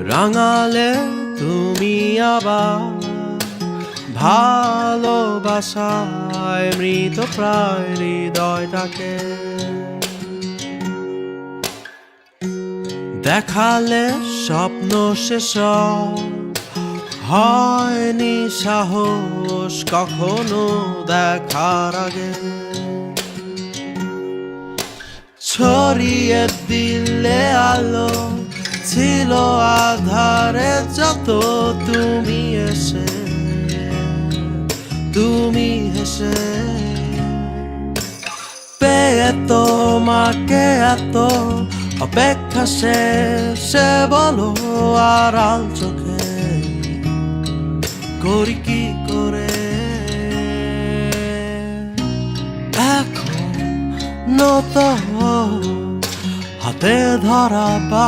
রাঙালে তুমি আবার ভালোবাসায় মৃত প্রায় হৃদয়টাকে দেখালে স্বপ্ন শেষ হয়নি সাহস কখনো দেখার আগে ছড়িয়ে দিলে আলো ছিল আধারে যত তুমি হেসে পেয়ে তোমাকে এত অপেক্ষা শেষে বলো আড়াল চোখে করি কি করে এখন নত হাতে ধরা পা